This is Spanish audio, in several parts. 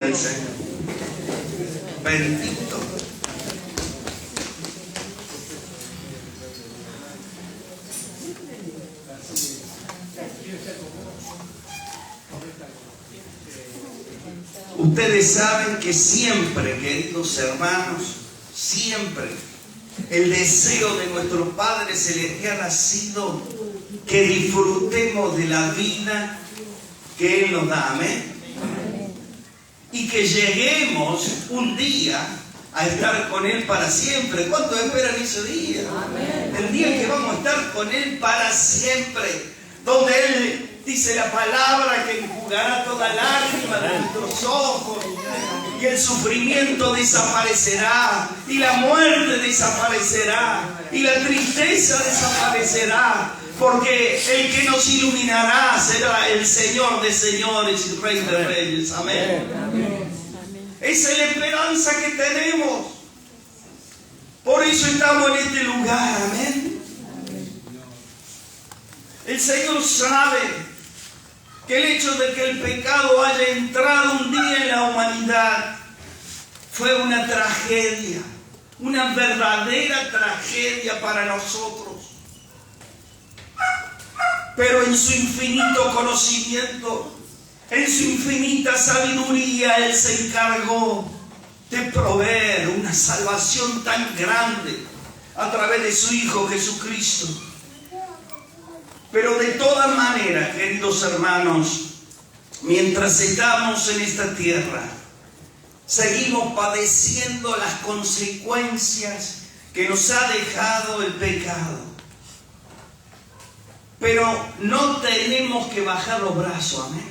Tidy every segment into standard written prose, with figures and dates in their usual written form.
el Señor. Bendito. Ustedes saben que siempre, queridos hermanos, siempre el deseo de nuestro Padre Celestial ha sido que disfrutemos de la vida que Él nos da. Amén. Y que lleguemos un día a estar con Él para siempre. ¿Cuántos esperan ese día? Amén. El día que vamos a estar con Él para siempre, donde Él dice la palabra que enjugará toda lágrima de nuestros ojos, y el sufrimiento desaparecerá, y la muerte desaparecerá, y la tristeza desaparecerá, porque el que nos iluminará será el Señor de señores y Rey de reyes. Amén. Amén. Esa es la esperanza que tenemos. Por eso estamos en este lugar. Amén. El Señor sabe que el hecho de que el pecado haya entrado un día en la humanidad fue una tragedia, una verdadera tragedia para nosotros. Pero en su infinito conocimiento, en su infinita sabiduría, Él se encargó de proveer una salvación tan grande a través de su Hijo Jesucristo. Pero de todas maneras, queridos hermanos, mientras estamos en esta tierra, seguimos padeciendo las consecuencias que nos ha dejado el pecado. Pero no tenemos que bajar los brazos, amén.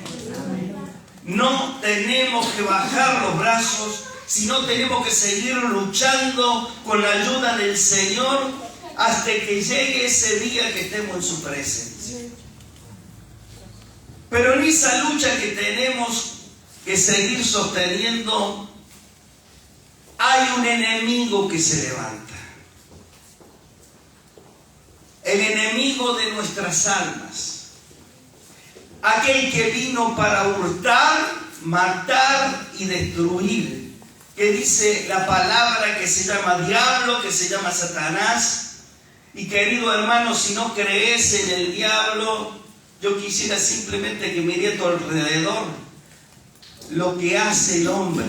No tenemos que bajar los brazos, sino tenemos que seguir luchando con la ayuda del Señor hasta que llegue ese día que estemos en su presencia. Pero en esa lucha que tenemos que seguir sosteniendo, hay un enemigo que se levanta. El enemigo de nuestras almas. Aquel que vino para hurtar, matar y destruir. Que dice la palabra que se llama diablo, que se llama Satanás. Y querido hermano, si no crees en el diablo, yo quisiera simplemente que mire a tu alrededor lo que hace el hombre,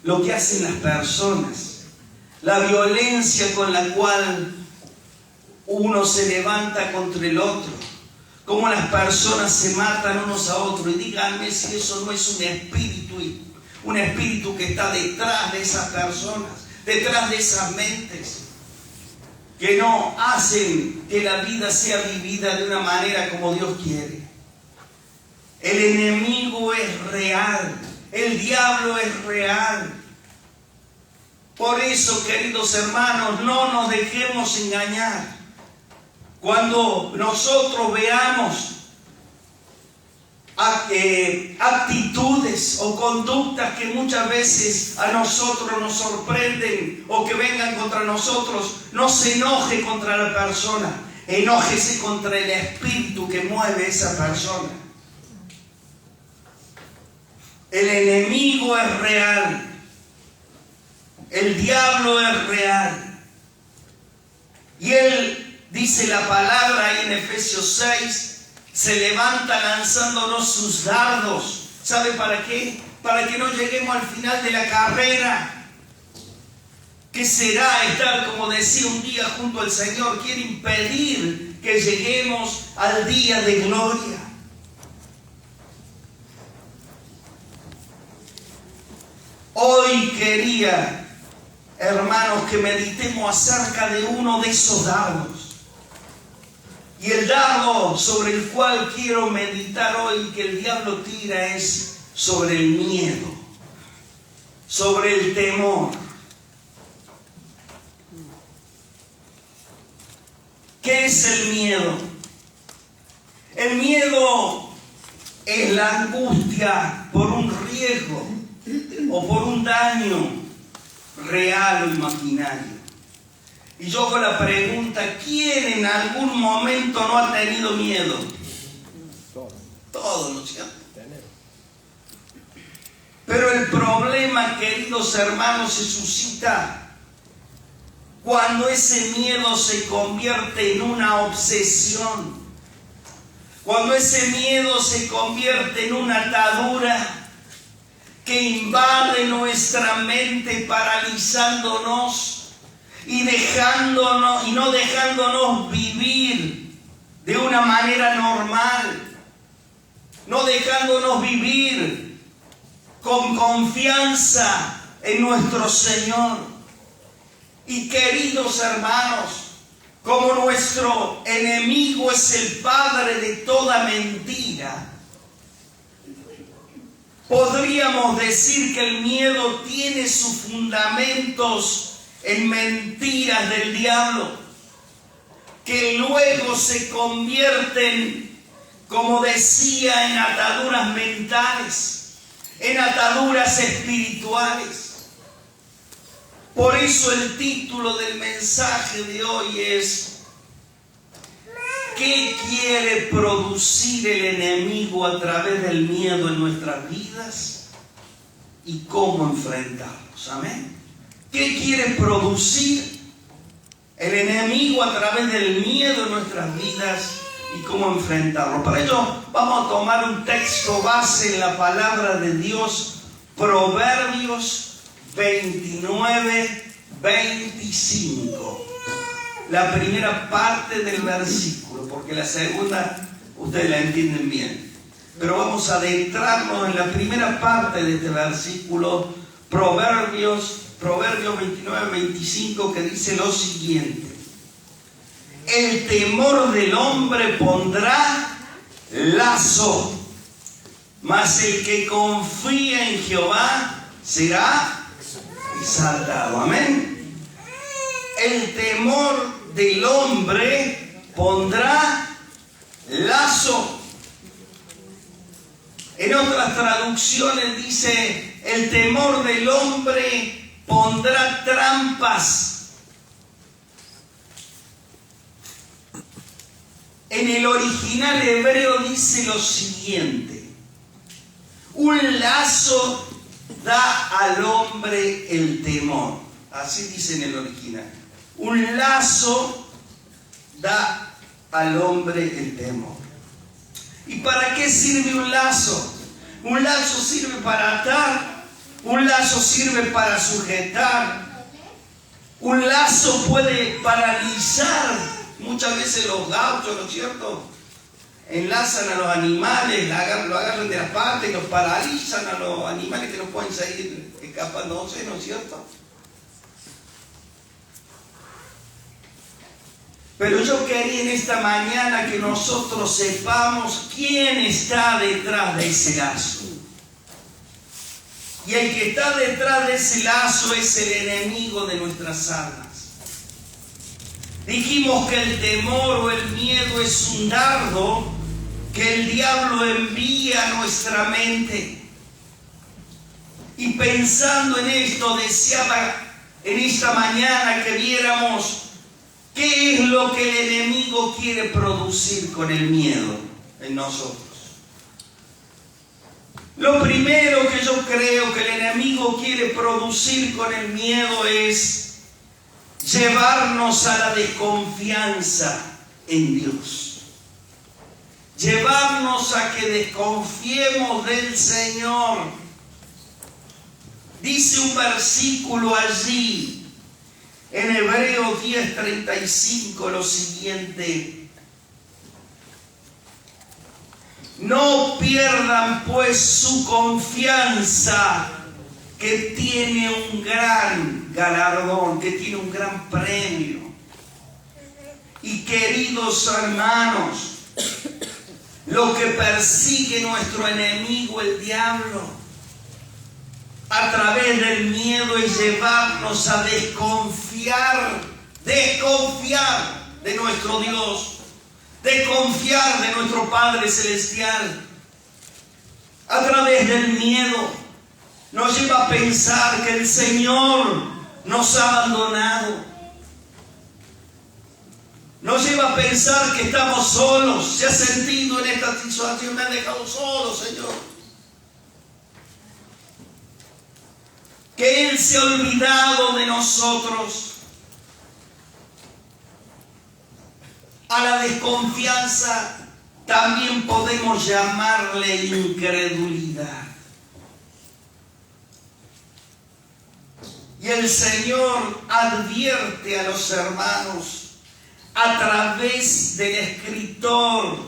lo que hacen las personas, la violencia con la cual uno se levanta contra el otro, cómo las personas se matan unos a otros. Y díganme si eso no es un espíritu que está detrás de esas personas, detrás de esas mentes, que no hacen que la vida sea vivida de una manera como Dios quiere. El enemigo es real, el diablo es real. Por eso, queridos hermanos, no nos dejemos engañar. Cuando nosotros veamos actitudes o conductas que muchas veces a nosotros nos sorprenden o que vengan contra nosotros, no se enoje contra la persona, enójese contra el espíritu que mueve a esa persona. El enemigo es real, el diablo es real, y él, dice la palabra ahí en Efesios 6, se levanta lanzándonos sus dardos. ¿Sabe para qué? Para que no lleguemos al final de la carrera. ¿Qué será estar, como decía, un día junto al Señor? Quiere impedir que lleguemos al día de gloria. Hoy quería, hermanos, que meditemos acerca de uno de esos dardos. Y el dardo sobre el cual quiero meditar hoy, que el diablo tira, es sobre el miedo, sobre el temor. ¿Qué es el miedo? El miedo es la angustia por un riesgo o por un daño real o imaginario. Y yo hago la pregunta, ¿quién en algún momento no ha tenido miedo? Todos, ¿no es cierto? Pero el problema, queridos hermanos, se suscita cuando ese miedo se convierte en una obsesión, cuando ese miedo se convierte en una atadura que invade nuestra mente, paralizándonos y no dejándonos vivir de una manera normal, no dejándonos vivir con confianza en nuestro Señor. Y queridos hermanos, como nuestro enemigo es el padre de toda mentira, podríamos decir que el miedo tiene sus fundamentos en mentiras del diablo, que luego se convierten, como decía, en ataduras mentales, en ataduras espirituales. Por eso el título del mensaje de hoy es: ¿qué quiere producir el enemigo a través del miedo en nuestras vidas y cómo enfrentarlos? Amén. ¿Qué quiere producir el enemigo a través del miedo en nuestras vidas y cómo enfrentarlo? Para ello vamos a tomar un texto base en la palabra de Dios, Proverbios 29, 25. La primera parte del versículo, porque la segunda ustedes la entienden bien. Pero vamos a adentrarnos en la primera parte de este versículo, Proverbios 29, 25, que dice lo siguiente: el temor del hombre pondrá lazo, mas el que confía en Jehová será exaltado. Amén. El temor del hombre pondrá lazo. En otras traducciones dice: el temor del hombre pondrá trampas. En el original hebreo dice lo siguiente: un lazo da al hombre el temor. Así dice en el original. Un lazo da al hombre el temor. ¿Y para qué sirve un lazo? Un lazo sirve para atar, un lazo sirve para sujetar, un lazo puede paralizar. Muchas veces los gauchos, ¿no es cierto?, enlazan a los animales, lo agarran de las patas y los paralizan a los animales que no pueden seguir escapándose, ¿no es cierto? Pero yo quería en esta mañana que nosotros sepamos quién está detrás de ese lazo. Y el que está detrás de ese lazo es el enemigo de nuestras almas. Dijimos que el temor o el miedo es un dardo que el diablo envía a nuestra mente. Y pensando en esto, deseaba en esta mañana que viéramos qué es lo que el enemigo quiere producir con el miedo en nosotros. Lo primero que yo creo que el enemigo quiere producir con el miedo es llevarnos a la desconfianza en Dios. Llevarnos a que desconfiemos del Señor. Dice un versículo allí, en Hebreos 10:35, lo siguiente: no pierdan pues su confianza, que tiene un gran galardón, que tiene un gran premio. Y queridos hermanos, lo que persigue nuestro enemigo, el diablo, a través del miedo, es llevarnos a desconfiar de nuestro Dios, desconfiar de nuestro Padre Celestial. A través del miedo nos lleva a pensar que el Señor nos ha abandonado. Nos lleva a pensar que estamos solos. ¿Se ha sentido en esta situación? Me han dejado solo, Señor. Él se ha olvidado de nosotros. A la desconfianza también podemos llamarle incredulidad. Y el Señor advierte a los hermanos a través del escritor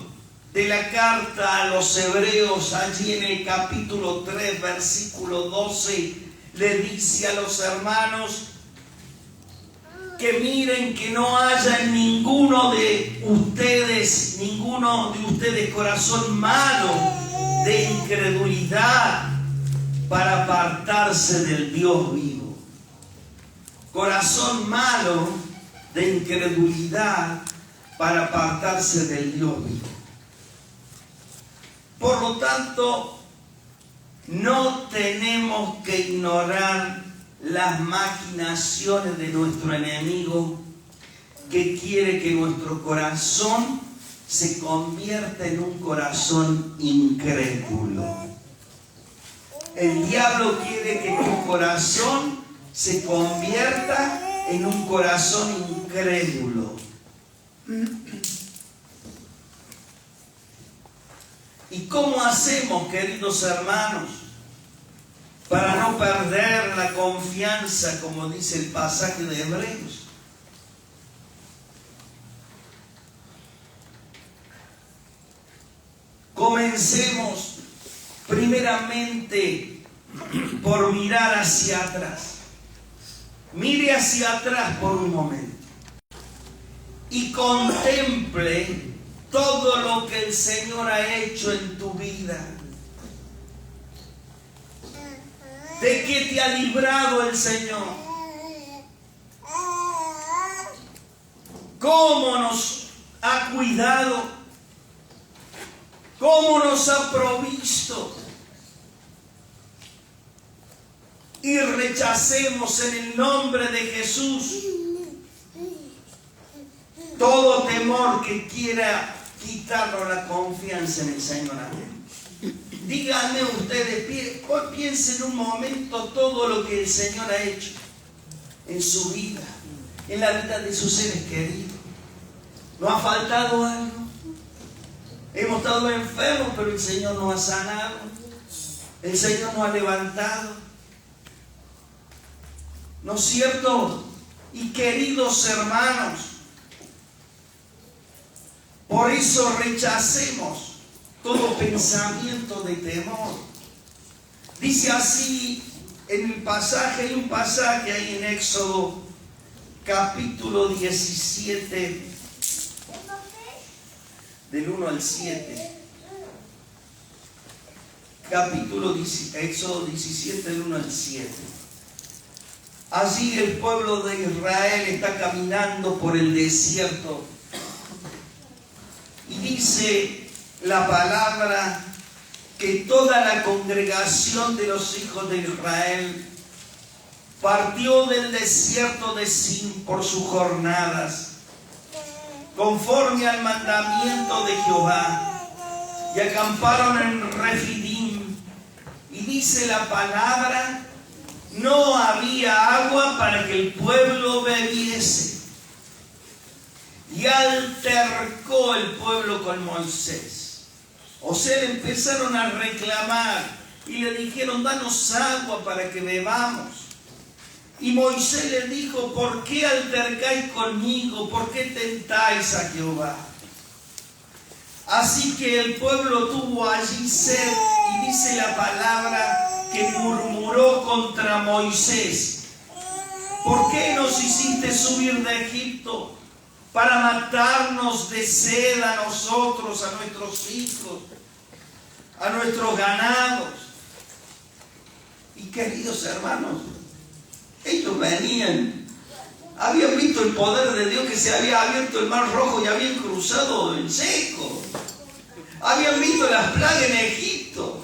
de la carta a los Hebreos, allí en el capítulo 3, versículo 12, le dice a los hermanos que miren que no haya en ninguno de ustedes corazón malo de incredulidad para apartarse del Dios vivo. Corazón malo de incredulidad para apartarse del Dios vivo. Por lo tanto, no tenemos que ignorar las maquinaciones de nuestro enemigo, que quiere que nuestro corazón se convierta en un corazón incrédulo. El diablo quiere que tu corazón se convierta en un corazón incrédulo. ¿Y cómo hacemos, queridos hermanos, para no perder la confianza, como dice el pasaje de Hebreos? Comencemos primeramente por mirar hacia atrás. Mire hacia atrás por un momento y contemple todo lo que el Señor ha hecho en tu vida. ¿De qué te ha librado el Señor? ¿Cómo nos ha cuidado? ¿Cómo nos ha provisto? Y rechacemos en el nombre de Jesús todo temor que quiera quitarnos la confianza en el Señor. Amén. Díganme ustedes, piensen un momento todo lo que el Señor ha hecho en su vida, en la vida de sus seres queridos. ¿No ha faltado algo? Hemos estado enfermos, pero el Señor nos ha sanado. El Señor nos ha levantado. ¿No es cierto? Y queridos hermanos, por eso rechacemos todo pensamiento de temor. Dice así en el pasaje, hay un pasaje ahí en Éxodo capítulo 17, del 1 al 7. Éxodo 17, del 1 al 7. Allí el pueblo de Israel está caminando por el desierto. Y dice la palabra que toda la congregación de los hijos de Israel partió del desierto de Sin por sus jornadas, conforme al mandamiento de Jehová, y acamparon en Refidim. Y dice la palabra, no había agua para que el pueblo bebiese. Y altercó el pueblo con Moisés. O sea, le empezaron a reclamar y le dijeron, danos agua para que bebamos. Y Moisés le dijo, ¿por qué altercáis conmigo? ¿Por qué tentáis a Jehová? Así que el pueblo tuvo allí sed, y dice la palabra que murmuró contra Moisés. ¿Por qué nos hiciste subir de Egipto? Para matarnos de sed a nosotros, a nuestros hijos, a nuestros ganados. Y queridos hermanos, ellos venían, habían visto el poder de Dios, que se había abierto el mar rojo y habían cruzado en seco. Habían visto las plagas en Egipto.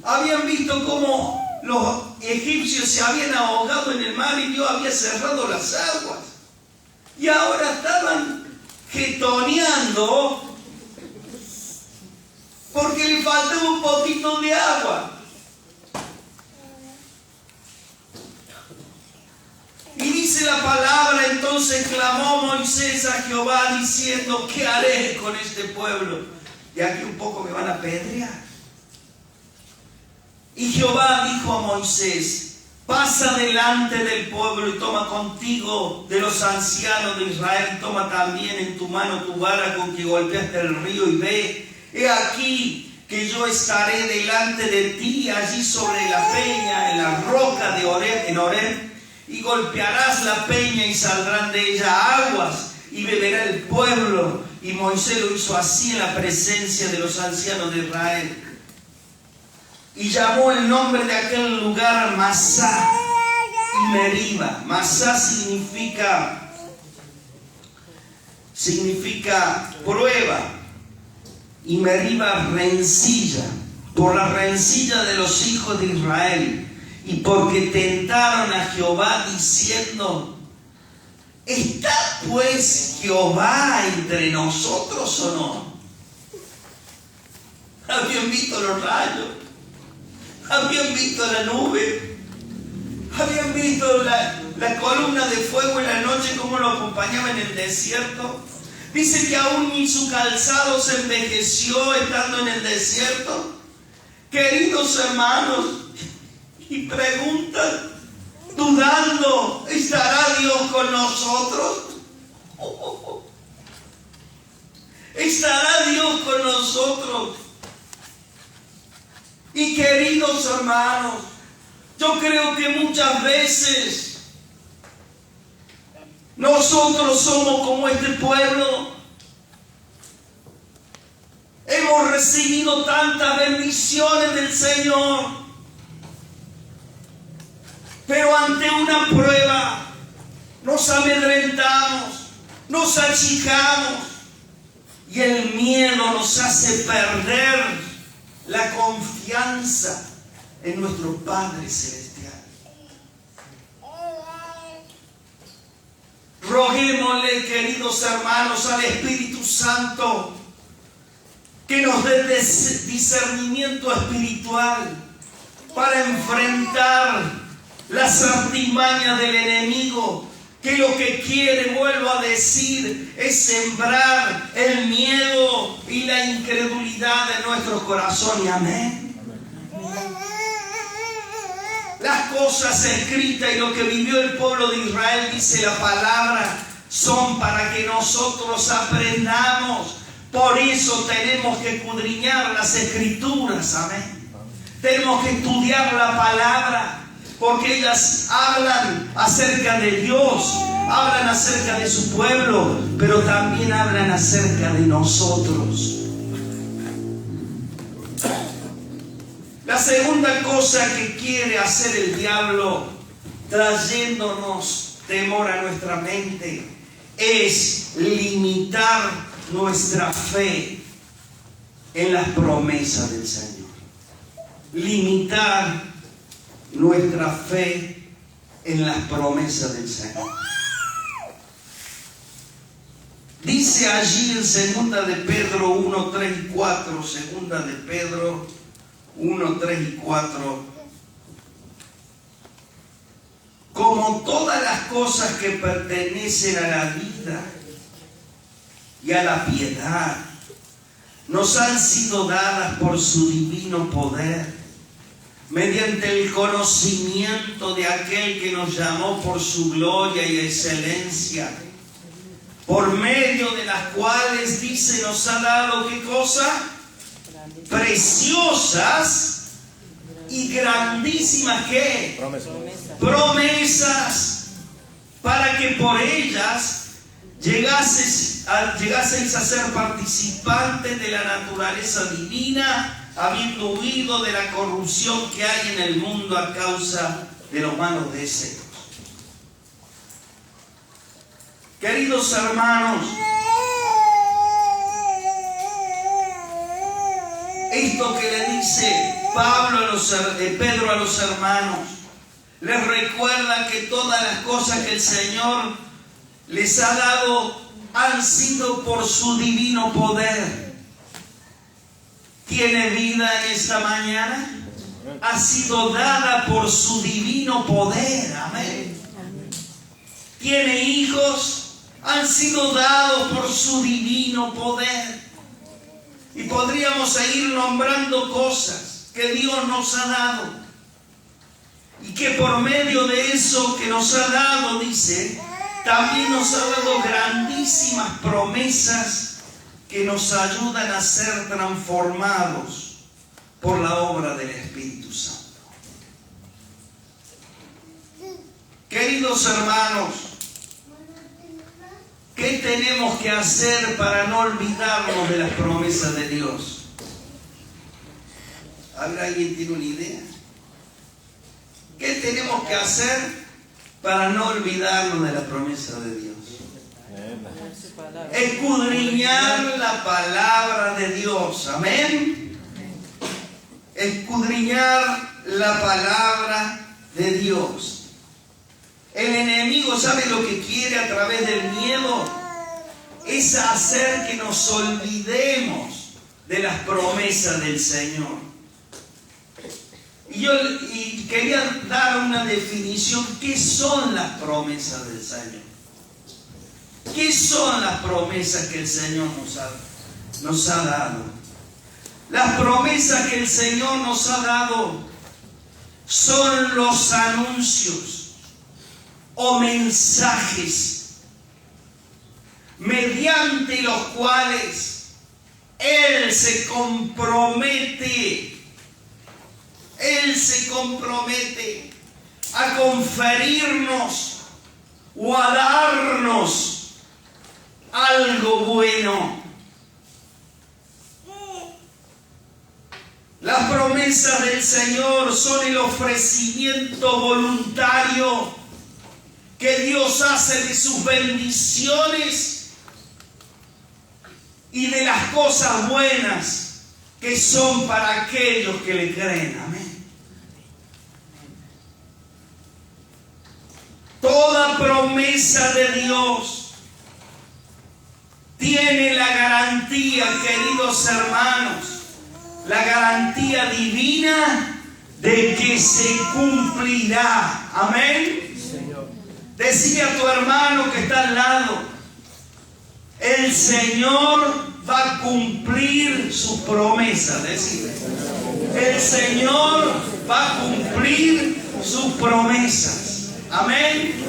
Habían visto cómo los egipcios se habían ahogado en el mar y Dios había cerrado las aguas. Y ahora estaban jetoneando porque le faltaba un poquito de agua. la palabra, entonces clamó Moisés a Jehová diciendo: ¿qué haré con este pueblo? De aquí un poco me van a apedrear. Y Jehová dijo a Moisés: pasa delante del pueblo y toma contigo de los ancianos de Israel, toma también en tu mano tu vara con que golpeaste el río, y ve, he aquí que yo estaré delante de ti allí sobre la peña, en la roca de Horeb, en Horeb, y golpearás la peña y saldrán de ella aguas, y beberá el pueblo. Y Moisés lo hizo así en la presencia de los ancianos de Israel. Y llamó el nombre de aquel lugar Masá y Meriba. Masá significa prueba, y Meriba rencilla, por la rencilla de los hijos de Israel, y porque tentaron a Jehová diciendo: ¿está pues Jehová entre nosotros o no? Habían visto los rayos, habían visto la nube, habían visto la columna de fuego en la noche, cómo lo acompañaba en el desierto. Dice que aún ni su calzado se envejeció estando en el desierto. Queridos hermanos, y preguntan, dudando: ¿estará Dios con nosotros? ¿Estará Dios con nosotros? Y queridos hermanos, yo creo que muchas veces nosotros somos como este pueblo. Hemos recibido tantas bendiciones del Señor, pero ante una prueba nos amedrentamos, nos achicamos, y el miedo nos hace perder la confianza en nuestro Padre Celestial. Roguémosle, queridos hermanos, al Espíritu Santo que nos dé discernimiento espiritual para enfrentar las artimañas del enemigo, que lo que quiere, vuelvo a decir, es sembrar el miedo y la incredulidad en nuestros corazones. Amén. Las cosas escritas y lo que vivió el pueblo de Israel, dice la palabra, son para que nosotros aprendamos. Por eso tenemos que escudriñar las escrituras. Amén. Tenemos que estudiar la palabra, porque ellas hablan acerca de Dios, hablan acerca de su pueblo, pero también hablan acerca de nosotros. La segunda cosa que quiere hacer el diablo, trayéndonos temor a nuestra mente, es limitar nuestra fe en las promesas del Señor. Limitar nuestra fe en las promesas del Señor. Dice allí en 2 de Pedro 1, 3 y 4, 2 de Pedro 1, 3 y 4: como todas las cosas que pertenecen a la vida y a la piedad nos han sido dadas por su divino poder, mediante el conocimiento de aquel que nos llamó por su gloria y excelencia, por medio de las cuales, dice, nos ha dado, ¿qué cosa? Preciosas y grandísimas, ¿qué? Promesas, para que por ellas llegaseis a ser participantes de la naturaleza divina, habiendo huido de la corrupción que hay en el mundo a causa de los malos deseos. Queridos hermanos, esto que le dice Pedro a los hermanos, les recuerda que todas las cosas que el Señor les ha dado han sido por su divino poder. ¿Tiene vida en esta mañana? Ha sido dada por su divino poder. Amén. tiene hijos, han sido dados por su divino poder. Y podríamos seguir nombrando cosas que Dios nos ha dado. Y que por medio de eso que nos ha dado, dice, también nos ha dado grandísimas promesas que nos ayudan a ser transformados por la obra del Espíritu Santo. Queridos hermanos, ¿qué tenemos que hacer para no olvidarnos de las promesas de Dios? ¿Habrá alguien tiene una idea? ¿Qué tenemos que hacer para no olvidarnos de la promesa de Dios? Escudriñar la palabra de Dios. Amén. Escudriñar la palabra de Dios. El enemigo sabe lo que quiere a través del miedo. Es hacer que nos olvidemos de las promesas del Señor. Y quería dar una definición. ¿Qué son las promesas del Señor? ¿Qué son las promesas que el Señor nos ha dado? Las promesas que el Señor nos ha dado son los anuncios o mensajes mediante los cuales Él se compromete a conferirnos o a darnos algo bueno. Las promesas del Señor son el ofrecimiento voluntario que Dios hace de sus bendiciones y de las cosas buenas que son para aquellos que le creen. Amén. Toda promesa de Dios tiene la garantía, queridos hermanos, la garantía divina de que se cumplirá. Amén. Decile a tu hermano que está al lado, el Señor va a cumplir sus promesas. Decile, el Señor va a cumplir sus promesas. Amén.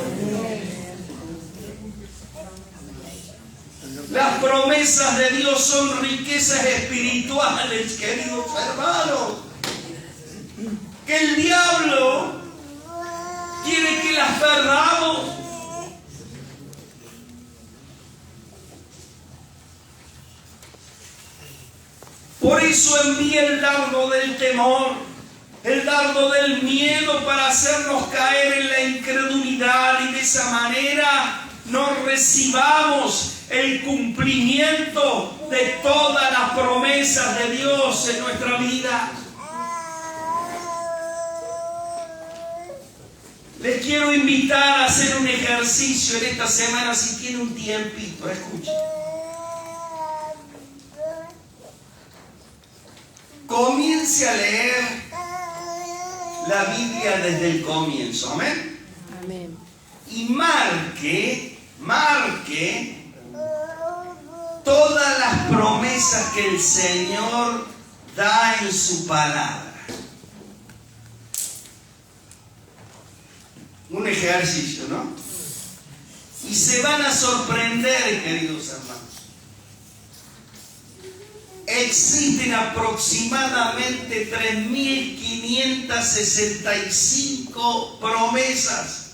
Las promesas de Dios son riquezas espirituales, queridos hermanos, que el diablo quiere que las perdamos. Por eso envía el dardo del temor, el dardo del miedo para hacernos caer en la incredulidad y de esa manera no recibamos el cumplimiento de todas las promesas de Dios en nuestra vida. Les quiero invitar a hacer un ejercicio en esta semana, si tiene un tiempito, escuchen. Comience a leer la Biblia desde el comienzo, amén. Amén. Y marque todas las promesas que el Señor da en su palabra. Un ejercicio, ¿no? Y se van a sorprender, queridos hermanos. Existen aproximadamente 3.565 promesas.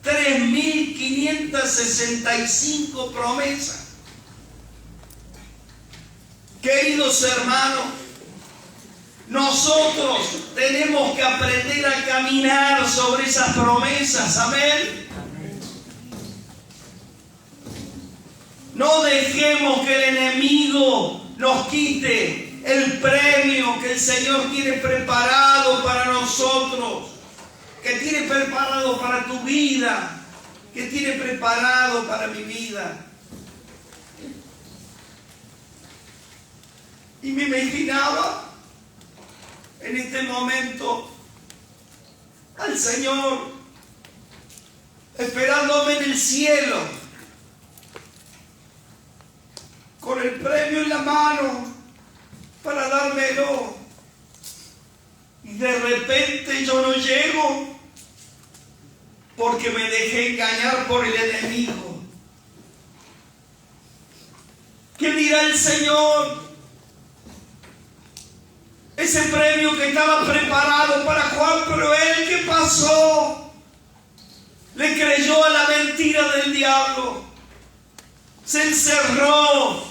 3.565 promesas. Queridos hermanos, nosotros tenemos que aprender a caminar sobre esas promesas. Amén. No dejemos que el enemigo nos quite el premio que el Señor tiene preparado para nosotros, que tiene preparado para tu vida, que tiene preparado para mi vida. Y me imaginaba en este momento al Señor esperándome en el cielo, con el premio en la mano para dármelo. Y de repente yo no llego porque me dejé engañar por el enemigo. ¿Qué dirá el Señor? Ese premio que estaba preparado para Juan, pero él, ¿qué pasó? Le creyó a la mentira del diablo. Se encerró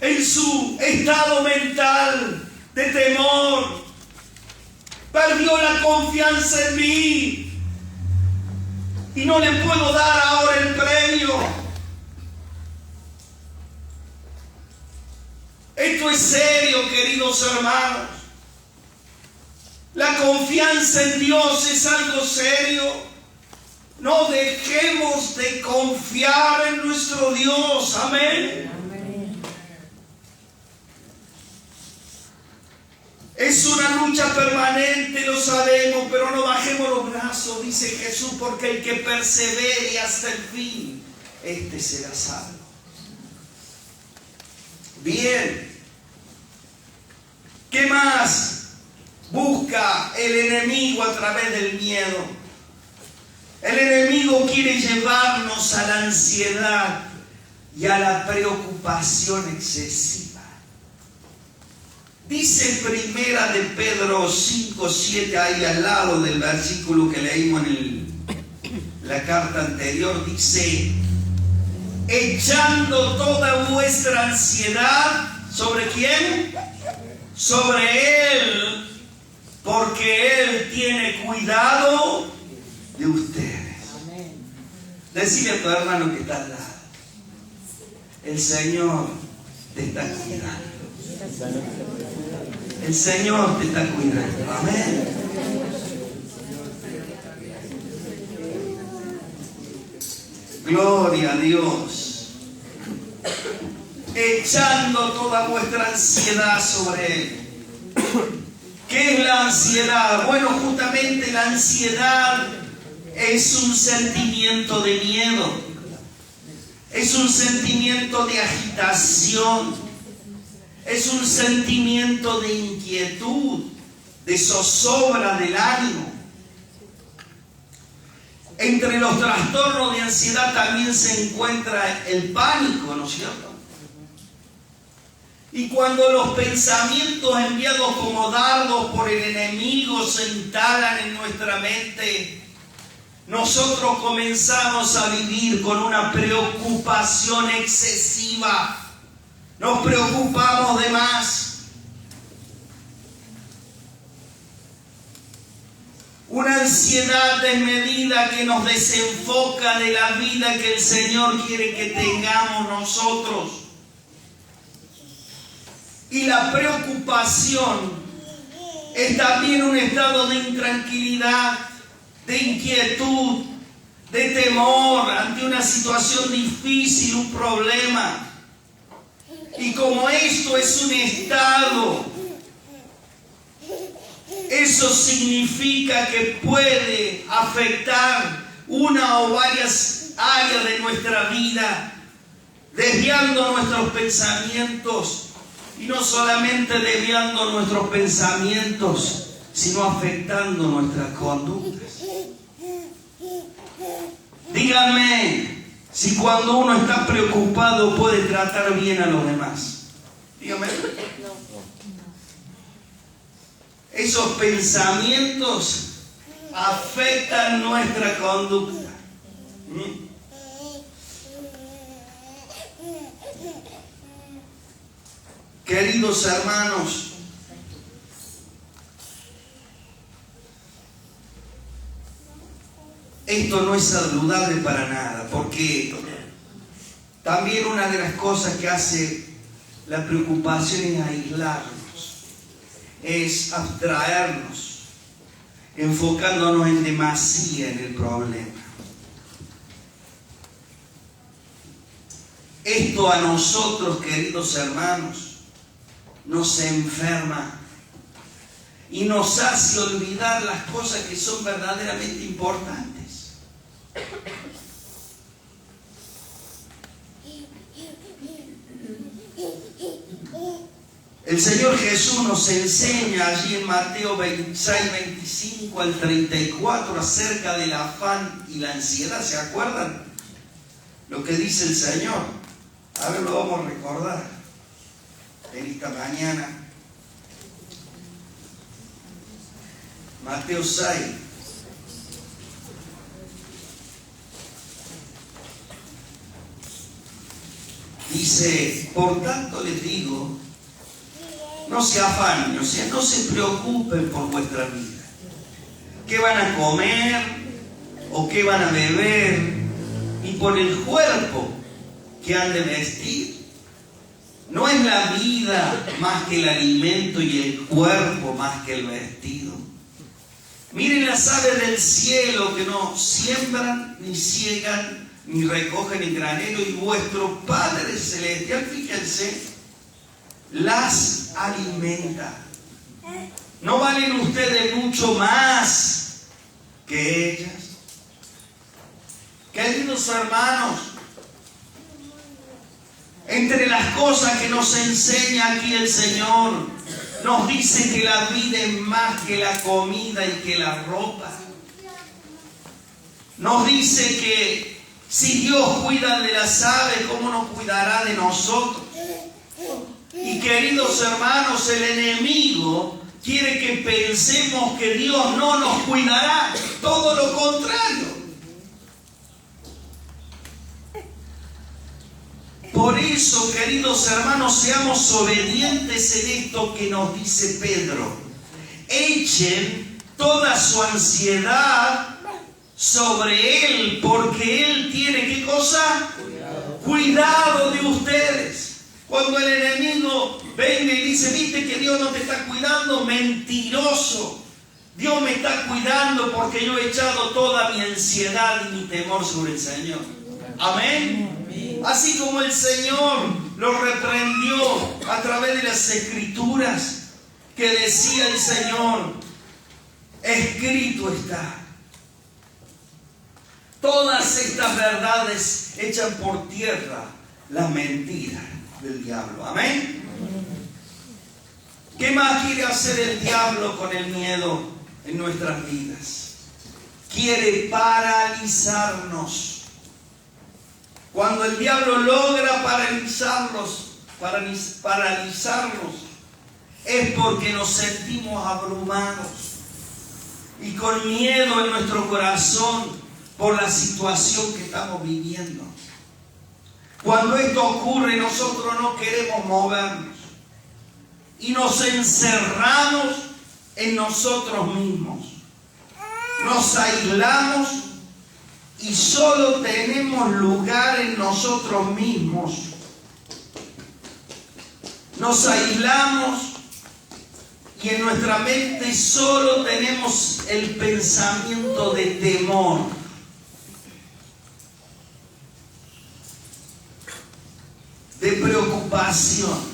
en su estado mental de temor. Perdió la confianza en mí. Y no le puedo dar ahora el premio. Esto es serio, queridos hermanos. La confianza en Dios es algo serio. No dejemos de confiar en nuestro Dios. Amén. Es una lucha permanente, lo sabemos, pero no bajemos los brazos, dice Jesús, porque el que persevere hasta el fin, este será salvo. Bien. ¿Qué más busca el enemigo a través del miedo? El enemigo quiere llevarnos a la ansiedad y a la preocupación excesiva. Dice Primera de Pedro 5:7, ahí al lado del versículo que leímos en la carta anterior, dice: echando toda vuestra ansiedad, ¿sobre quién? Sobre Él, porque Él tiene cuidado de ustedes. Decile a tu hermano que está al lado: el Señor te está cuidando. El Señor te está cuidando. Amén. Gloria a Dios. Echando toda vuestra ansiedad sobre Él. ¿Qué es la ansiedad? Bueno, justamente la ansiedad es un sentimiento de miedo. Es un sentimiento de agitación. Es un sentimiento de inquietud, de zozobra del ánimo. Entre los trastornos de ansiedad también se encuentra el pánico, ¿no es cierto? Y cuando los pensamientos enviados como dardos por el enemigo se instalan en nuestra mente, nosotros comenzamos a vivir con una preocupación excesiva. Nos preocupamos de más. Una ansiedad desmedida que nos desenfoca de la vida que el Señor quiere que tengamos nosotros. Y la preocupación es también un estado de intranquilidad, de inquietud, de temor ante una situación difícil, un problema. Y como esto es un estado, eso significa que puede afectar una o varias áreas de nuestra vida, desviando nuestros pensamientos. Y no solamente desviando nuestros pensamientos, sino afectando nuestras conductas. Díganme si cuando uno está preocupado puede tratar bien a los demás. Dígame. Esos pensamientos afectan nuestra conducta. Queridos hermanos, esto no es saludable para nada, porque también una de las cosas que hace la preocupación es aislarnos, es abstraernos, enfocándonos en demasía en el problema. Esto a nosotros, queridos hermanos, nos enferma y nos hace olvidar las cosas que son verdaderamente importantes. El Señor Jesús nos enseña allí en Mateo 26, 25 al 34 acerca del afán y la ansiedad. ¿Se acuerdan lo que dice el Señor? A ver, lo vamos a recordar en esta mañana. Mateo 6. Dice, por tanto les digo, no se afanen, o sea, no se preocupen por vuestra vida. ¿Qué van a comer o qué van a beber? Ni por el cuerpo que han de vestir. ¿No es la vida más que el alimento y el cuerpo más que el vestido? Miren las aves del cielo que no siembran, ni ciegan, ni recogen en granero, y vuestro Padre Celestial, fíjense, las alimenta. ¿No valen ustedes mucho más que ellas? Queridos hermanos, entre las cosas que nos enseña aquí el Señor, nos dice que la vida es más que la comida y que la ropa. Nos dice que si Dios cuida de las aves, ¿cómo no cuidará de nosotros? Y queridos hermanos, el enemigo quiere que pensemos que Dios no nos cuidará. Todo lo contrario. Por eso, queridos hermanos, seamos obedientes en esto que nos dice Pedro. Echen toda su ansiedad sobre Él, porque Él tiene, ¿qué cosa? Cuidado de ustedes. Cuando el enemigo venga y dice, ¿viste que Dios no te está cuidando? Mentiroso. Dios me está cuidando porque yo he echado toda mi ansiedad y mi temor sobre el Señor. Amén. Así como el Señor lo reprendió a través de las Escrituras, que decía el Señor, escrito está. Todas estas verdades echan por tierra la mentira del diablo. Amén. ¿Qué más quiere hacer el diablo con el miedo en nuestras vidas? Quiere paralizarnos. Cuando el diablo logra paralizarnos, es porque nos sentimos abrumados y con miedo en nuestro corazón por la situación que estamos viviendo. Cuando esto ocurre, nosotros no queremos movernos y nos encerramos en nosotros mismos. Nos aislamos y solo tenemos lugar en nosotros mismos. Nos aislamos y en nuestra mente solo tenemos el pensamiento de temor. De preocupación.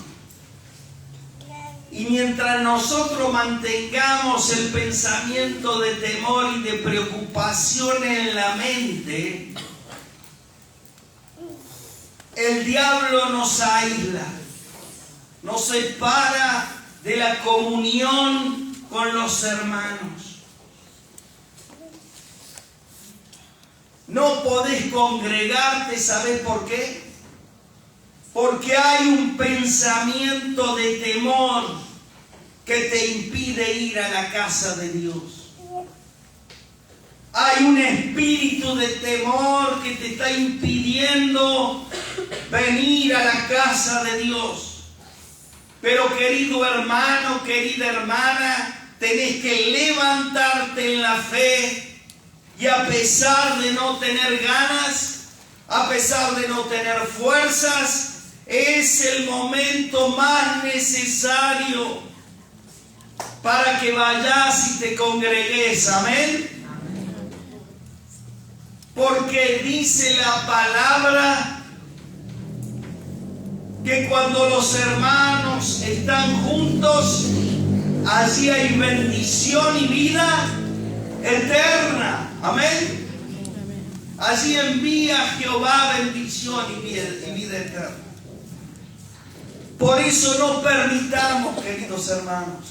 Y mientras nosotros mantengamos el pensamiento de temor y de preocupación en la mente, el diablo nos aísla, nos separa de la comunión con los hermanos. No podés congregarte, ¿sabés por qué? Porque hay un pensamiento de temor que te impide ir a la casa de Dios. Hay un espíritu de temor que te está impidiendo venir a la casa de Dios. Pero querido hermano, querida hermana, tenés que levantarte en la fe y a pesar de no tener ganas, a pesar de no tener fuerzas, es el momento más necesario para que vayas y te congregues. Amén. Porque dice la palabra que cuando los hermanos están juntos, allí hay bendición y vida eterna. Amén. Allí envía Jehová bendición y vida eterna. Por eso no permitamos, queridos hermanos,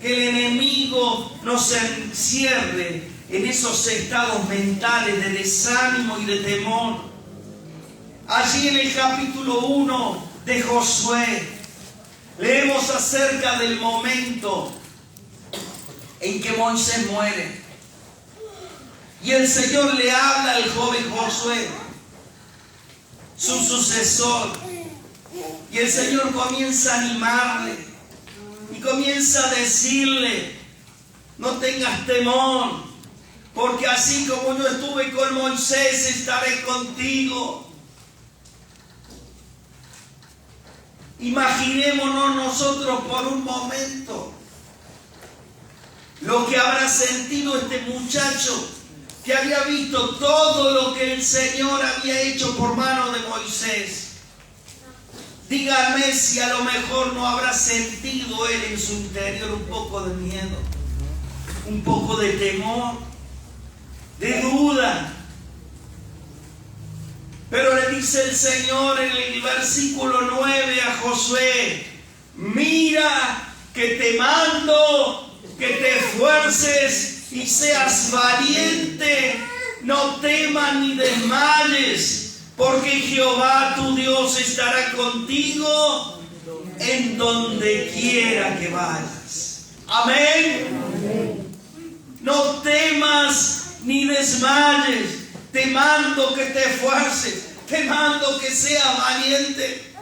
que el enemigo nos encierre en esos estados mentales de desánimo y de temor. Allí en el capítulo 1 de Josué leemos acerca del momento en que Moisés muere. Y el Señor le habla al joven Josué, su sucesor. Y el Señor comienza a animarle y comienza a decirle: no tengas temor, porque así como yo estuve con Moisés, estaré contigo. Imaginémonos nosotros por un momento lo que habrá sentido este muchacho que había visto todo lo que el Señor había hecho por mano de Moisés. Díganme si a lo mejor no habrá sentido él en su interior un poco de miedo, un poco de temor, de duda. Pero le dice el Señor en el versículo 9 a Josué: mira que te mando que te esfuerces y seas valiente, no temas ni desmayes, porque Jehová tu Dios estará contigo en donde quiera que vayas. Amén. No temas ni desmayes. Te mando que te esfuerces. Te mando que seas valiente.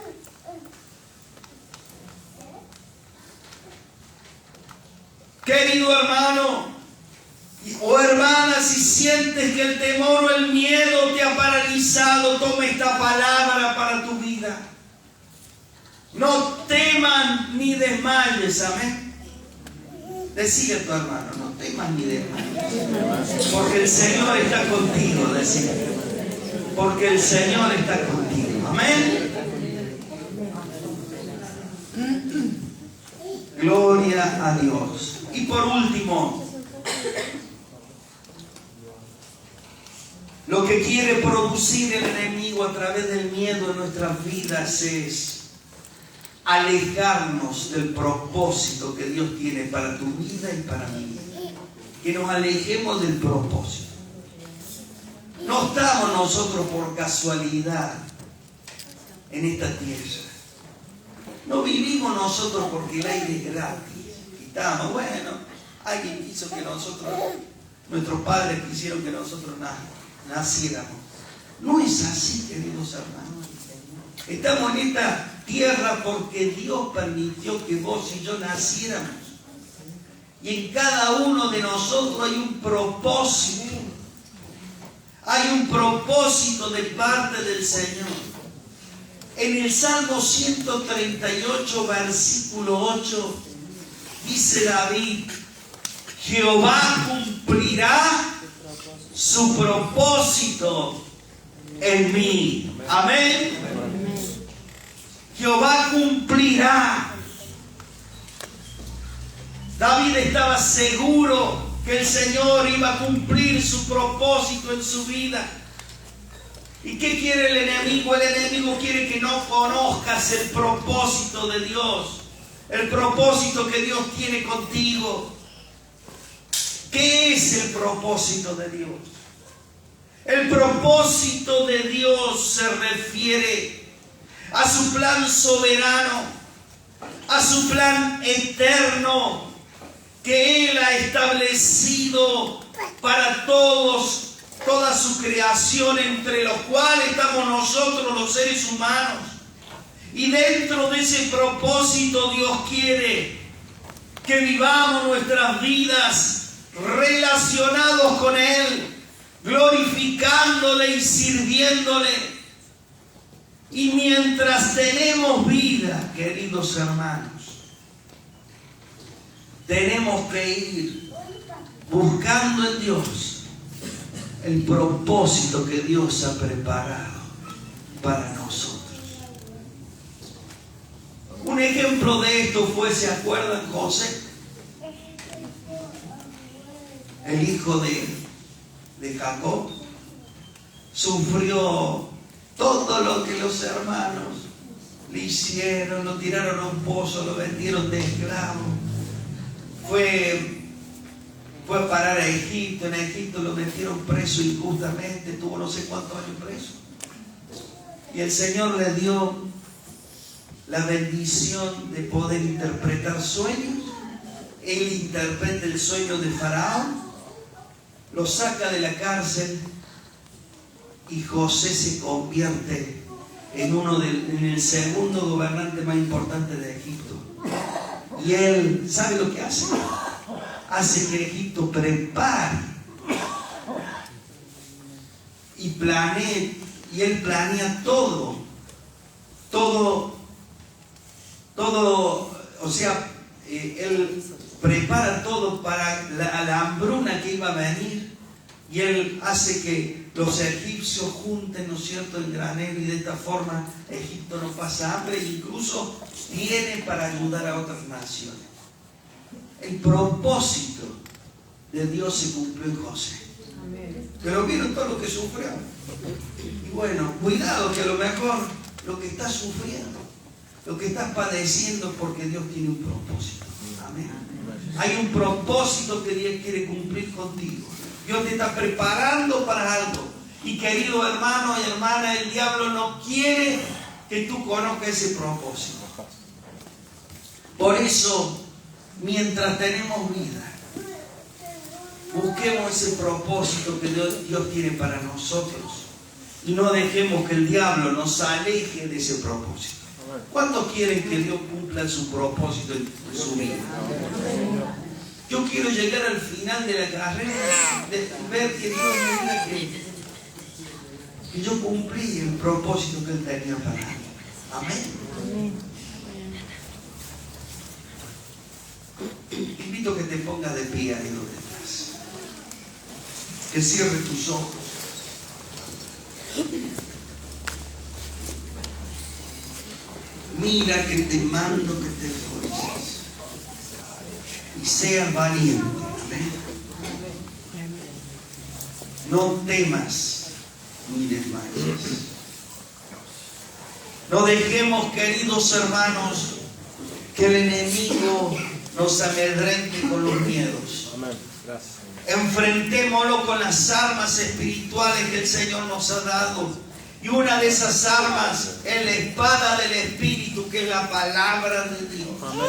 Querido hermano o hermana, si sientes que el temor o el miedo te ha paralizado, toma esta palabra para tu vida. No temas ni desmayes. Amén. Decile a tu hermano: no temas ni desmayes, porque el Señor está contigo. Decile: porque el Señor está contigo. Amén. Gloria a Dios. Y por último, lo que quiere producir el enemigo a través del miedo en nuestras vidas es alejarnos del propósito que Dios tiene para tu vida y para mi vida. Que nos alejemos del propósito. No estamos nosotros por casualidad en esta tierra. No vivimos nosotros porque el aire es gratis. Y estamos, bueno, alguien quiso que nosotros, nuestros padres quisieron que nosotros naciéramos. No es así, queridos hermanos. Estamos en esta tierra porque Dios permitió que vos y yo naciéramos. Y en cada uno de nosotros hay un propósito. Hay un propósito de parte del Señor. En el Salmo 138, versículo 8, dice David: Jehová cumplirá su propósito en mí. Amén. Jehová cumplirá. David estaba seguro que el Señor iba a cumplir su propósito en su vida. ¿Y qué quiere el enemigo? El enemigo quiere que no conozcas el propósito de Dios, el propósito que Dios tiene contigo. ¿Qué es el propósito de Dios? El propósito de Dios se refiere a su plan soberano, a su plan eterno que Él ha establecido para toda su creación, entre los cuales estamos nosotros los seres humanos. Y dentro de ese propósito Dios quiere que vivamos nuestras vidas relacionados con Él, glorificándole y sirviéndole. Y mientras tenemos vida, queridos hermanos, tenemos que ir buscando en Dios el propósito que Dios ha preparado para nosotros. Un ejemplo de esto fue, ¿se acuerdan? José, el hijo de Jacob, sufrió todo lo que los hermanos le hicieron, lo tiraron a un pozo, lo vendieron de esclavo. Fue a parar a Egipto. En Egipto lo metieron preso injustamente, tuvo no sé cuántos años preso. Y el Señor le dio la bendición de poder interpretar sueños. Él interpreta el sueño de Faraón, lo saca de la cárcel y José se convierte en el segundo gobernante más importante de Egipto. Y él, ¿sabe lo que hace? Hace que Egipto prepare y planee, y él planea todo, o sea, él prepara todo para la hambruna que iba a venir, y él hace que los egipcios junten, ¿no es cierto?, el granero, y de esta forma Egipto no pasa hambre, e incluso tiene para ayudar a otras naciones. El propósito de Dios se cumplió en José. Pero vieron todo lo que sufrió. Y bueno, cuidado, que a lo mejor lo que estás sufriendo, lo que estás padeciendo, porque Dios tiene un propósito. Amén. Hay un propósito que Dios quiere cumplir contigo. Dios te está preparando para algo. Y querido hermano y hermana, el diablo no quiere que tú conozcas ese propósito. Por eso, mientras tenemos vida, busquemos ese propósito que Dios tiene para nosotros. Y no dejemos que el diablo nos aleje de ese propósito. ¿Cuántos quieren que Dios cumpla su propósito en su vida? Yo quiero llegar al final de la carrera, de ver que Dios me diga que yo cumplí el propósito que Él tenía para mí. Amén. Invito a que te pongas de pie ahí donde estás. Que cierres tus ojos. Mira que te mando que te esfuerces y seas valiente. Amén. No temas ni desmayes. No dejemos, queridos hermanos, que el enemigo nos amedrente con los miedos. Amén. Gracias. Enfrentémoslo con las armas espirituales que el Señor nos ha dado. Y una de esas armas es la espada del Espíritu, que es la palabra de Dios. Amén.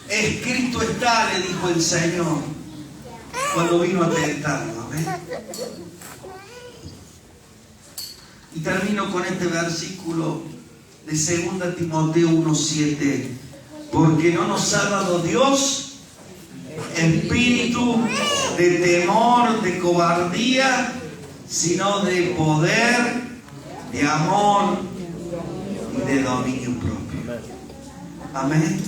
Escrito está, le dijo el Señor cuando vino a tentarlo. Amén. Y termino con este versículo de 2 Timoteo 1:7. Porque no nos ha dado Dios espíritu de temor, de cobardía, sino de poder, de amor y de dominio propio. Amén.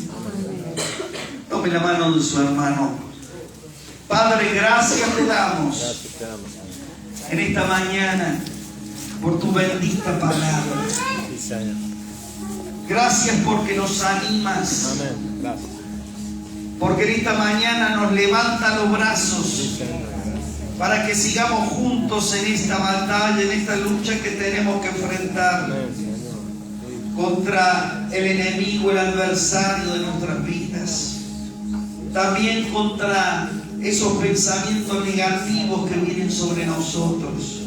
Tome la mano de su hermano. Padre, gracias te damos en esta mañana por tu bendita palabra. Gracias porque nos animas. Amén. Gracias. Porque en esta mañana nos levanta los brazos para que sigamos juntos en esta batalla, en esta lucha que tenemos que enfrentar contra el enemigo, el adversario de nuestras vidas. También contra esos pensamientos negativos que vienen sobre nosotros.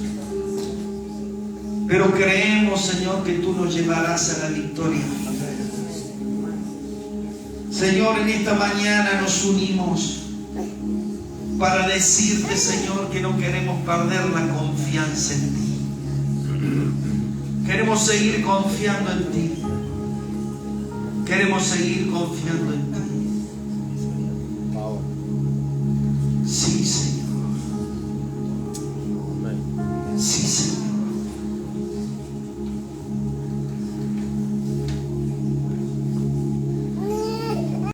Pero creemos, Señor, que tú nos llevarás a la victoria. Señor, en esta mañana nos unimos para decirte, Señor, que no queremos perder la confianza en ti. Queremos seguir confiando en ti. Queremos seguir confiando en ti. Sí, Señor.